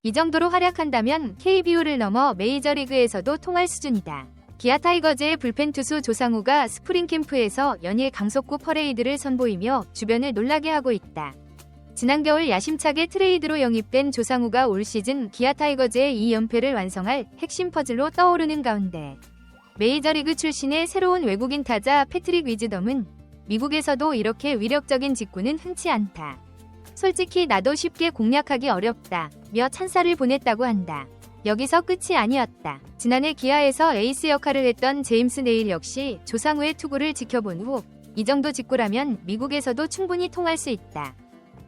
이 정도로 활약한다면 KBO를 넘어 메이저리그에서도 통할 수준이다. 기아 타이거즈의 불펜 투수 조상우가 스프링 캠프에서 연일 강속구 퍼레이드를 선보이며 주변을 놀라게 하고 있다. 지난 겨울 야심차게 트레이드로 영입된 조상우가 올 시즌 기아 타이거즈의 2연패를 완성할 핵심 퍼즐로 떠오르는 가운데 메이저리그 출신의 새로운 외국인 타자 패트릭 위즈덤은 미국에서도 이렇게 위력적인 직구는 흔치 않다. 솔직히 나도 쉽게 공략하기 어렵다 며 찬사를 보냈다고 한다. 여기서 끝이 아니었다. 지난해 기아에서 에이스 역할을 했던 제임스 네일 역시 조상우의 투구를 지켜본 후 이 정도 직구라면 미국에서도 충분히 통할 수 있다.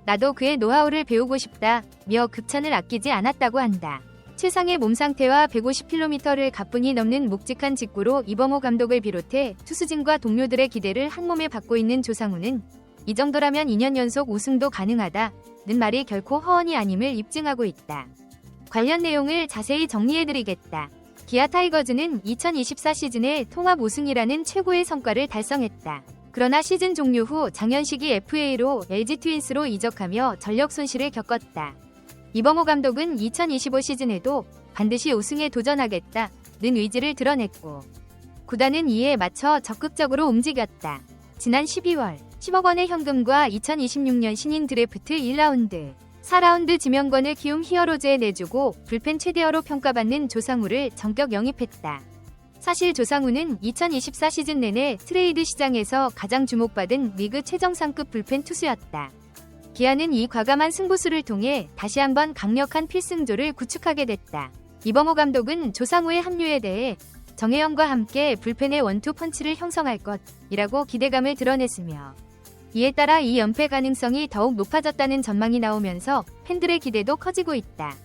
나도 그의 노하우를 배우고 싶다 며 극찬을 아끼지 않았다고 한다. 최상의 몸 상태와 150km를 가뿐히 넘는 묵직한 직구로 이범호 감독을 비롯해 투수진과 동료들의 기대를 한몸에 받고 있는 조상우는 이 정도라면 2년 연속 우승도 가능하다는 말이 결코 허언이 아님을 입증하고 있다. 관련 내용을 자세히 정리해드리겠다. 기아 타이거즈는 2024 시즌에 통합 우승이라는 최고의 성과를 달성했다. 그러나 시즌 종료 후 장현식이 FA로 LG 트윈스로 이적하며 전력 손실을 겪었다. 이범호 감독은 2025 시즌에도 반드시 우승에 도전하겠다는 의지를 드러냈고 구단은 이에 맞춰 적극적으로 움직였다. 지난 12월 10억 원의 현금과 2026년 신인 드래프트 1라운드, 4라운드 지명권을 키움 히어로즈에 내주고 불펜 최대어로 평가받는 조상우를 전격 영입했다. 사실 조상우는 2024 시즌 내내 트레이드 시장에서 가장 주목받은 리그 최정상급 불펜 투수였다. 기아는 이 과감한 승부수를 통해 다시 한번 강력한 필승조를 구축하게 됐다. 이범호 감독은 조상우의 합류에 대해 정혜영과 함께 불펜의 원투 펀치를 형성할 것이라고 기대감을 드러냈으며 이에 따라 이 연패 가능성이 더욱 높아졌다는 전망이 나오면서 팬들의 기대도 커지고 있다.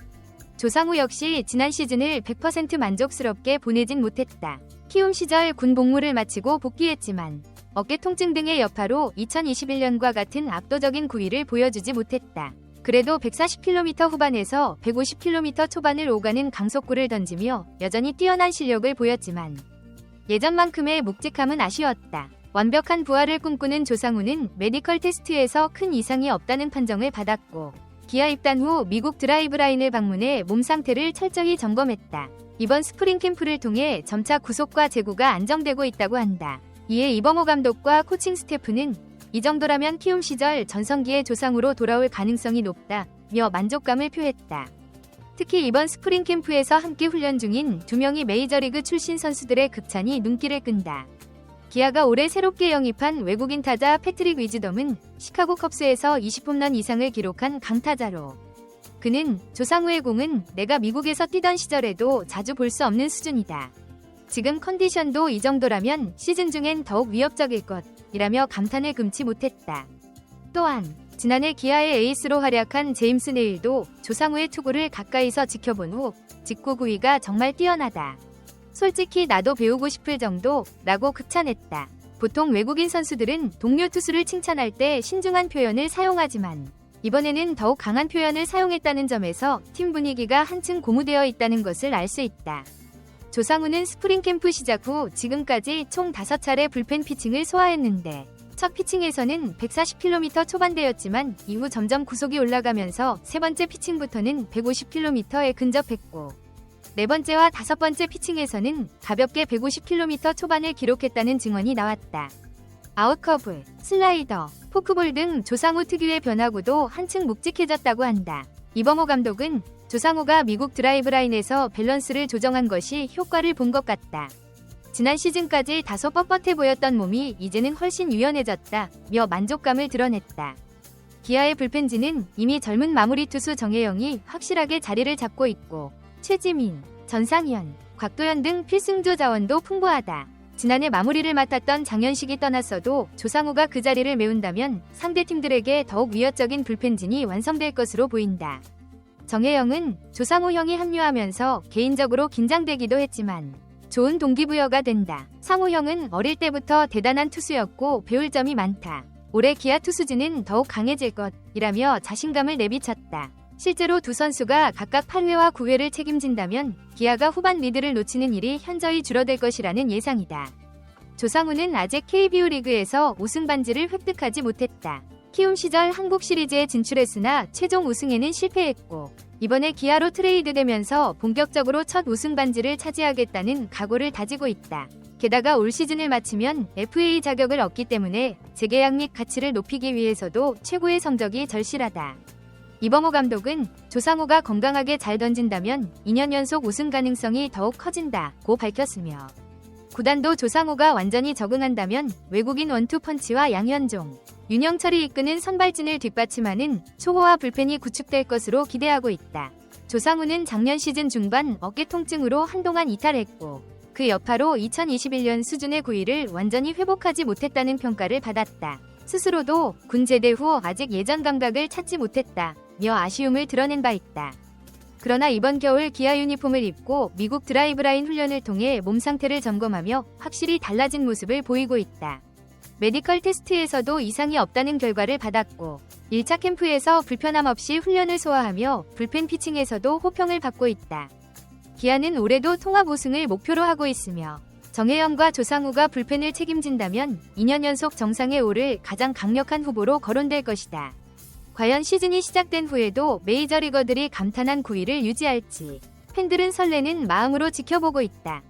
조상우 역시 지난 시즌을 100% 만족스럽게 보내진 못했다. 키움 시절 군 복무를 마치고 복귀했지만 어깨 통증 등의 여파로 2021년과 같은 압도적인 구위를 보여주지 못했다. 그래도 140km 후반에서 150km 초반을 오가는 강속구를 던지며 여전히 뛰어난 실력을 보였지만 예전만큼의 묵직함은 아쉬웠다. 완벽한 부활을 꿈꾸는 조상우는 메디컬 테스트에서 큰 이상이 없다는 판정을 받았고 기아 입단 후 미국 드라이브 라인을 방문해 몸 상태를 철저히 점검했다. 이번 스프링 캠프를 통해 점차 구속과 제구가 안정되고 있다고 한다. 이에 이범호 감독과 코칭 스태프는 이 정도라면 키움 시절 전성기의 조상우로 돌아올 가능성이 높다며 만족감을 표했다. 특히 이번 스프링 캠프에서 함께 훈련 중인 2명이 메이저리그 출신 선수들의 극찬이 눈길을 끈다. 기아가 올해 새롭게 영입한 외국인 타자 패트릭 위즈덤은 시카고 컵스에서 20홈런 이상을 기록한 강타자로 그는 조상우의 공은 내가 미국에서 뛰던 시절에도 자주 볼 수 없는 수준이다. 지금 컨디션도 이 정도라면 시즌 중엔 더욱 위협적일 것이라며 감탄을 금치 못했다. 또한 지난해 기아의 에이스로 활약한 제임스 네일도 조상우의 투구를 가까이서 지켜본 후 직구 구위가 정말 뛰어나다. 솔직히 나도 배우고 싶을 정도라고 극찬했다. 보통 외국인 선수들은 동료 투수를 칭찬할 때 신중한 표현을 사용하지만 이번에는 더욱 강한 표현을 사용했다는 점에서 팀 분위기가 한층 고무되어 있다는 것을 알 수 있다. 조상우는 스프링 캠프 시작 후 지금까지 총 5차례 불펜 피칭을 소화했는데 첫 피칭에서는 140km 초반대였지만 이후 점점 구속이 올라가면서 세 번째 피칭부터는 150km에 근접했고 네 번째와 다섯 번째 피칭에서는 가볍게 150km 초반을 기록했다는 증언이 나왔다. 아웃커브, 슬라이더, 포크볼 등 조상우 특유의 변화구도 한층 묵직해졌다고 한다. 이범호 감독은 조상우가 미국 드라이브 라인에서 밸런스를 조정한 것이 효과를 본 것 같다. 지난 시즌까지 다소 뻣뻣해 보였던 몸이 이제는 훨씬 유연해졌다며 만족감을 드러냈다. 기아의 불펜진은 이미 젊은 마무리 투수 정혜영이 확실하게 자리를 잡고 있고 최지민, 전상현, 곽도현 등 필승조 자원도 풍부하다. 지난해 마무리를 맡았던 장현식이 떠났어도 조상우가 그 자리를 메운다면 상대팀들에게 더욱 위협적인 불펜진이 완성될 것으로 보인다. 정혜영은 조상우 형이 합류하면서 개인적으로 긴장되기도 했지만 좋은 동기부여가 된다. 상우 형은 어릴 때부터 대단한 투수였고 배울 점이 많다. 올해 기아 투수진은 더욱 강해질 것이라며 자신감을 내비쳤다. 실제로 두 선수가 각각 8회와 9회를 책임진다면 기아가 후반 리드를 놓치는 일이 현저히 줄어들 것이라는 예상이다. 조상우는 아직 KBO 리그에서 우승 반지를 획득하지 못했다. 키움 시절 한국 시리즈에 진출했으나 최종 우승에는 실패했고 이번에 기아로 트레이드되면서 본격적으로 첫 우승 반지를 차지하겠다는 각오를 다지고 있다. 게다가 올 시즌을 마치면 FA 자격을 얻기 때문에 재계약 및 가치를 높이기 위해서도 최고의 성적이 절실하다. 이범호 감독은 조상우가 건강하게 잘 던진다면 2년 연속 우승 가능성이 더욱 커진다고 밝혔으며, 구단도 조상우가 완전히 적응한다면 외국인 원투펀치와 양현종, 윤영철이 이끄는 선발진을 뒷받침하는 초호화 불펜이 구축될 것으로 기대하고 있다. 조상우는 작년 시즌 중반 어깨 통증으로 한동안 이탈했고, 그 여파로 2021년 수준의 구위를 완전히 회복하지 못했다는 평가를 받았다. 스스로도 군 제대 후 아직 예전 감각을 찾지 못했다며 아쉬움을 드러낸 바 있다. 그러나 이번 겨울 기아 유니폼을 입고 미국 드라이브라인 훈련을 통해 몸 상태를 점검하며 확실히 달라진 모습을 보이고 있다. 메디컬 테스트에서도 이상이 없다는 결과를 받았고, 1차 캠프에서 불편함 없이 훈련을 소화하며 불펜 피칭에서도 호평을 받고 있다. 기아는 올해도 통합 우승을 목표로 하고 있으며, 정혜영과 조상우가 불펜을 책임진다면 2년 연속 정상에 오를 가장 강력한 후보로 거론될 것이다. 과연 시즌이 시작된 후에도 메이저리거들이 감탄한 9위를 유지할지 팬들은 설레는 마음으로 지켜보고 있다.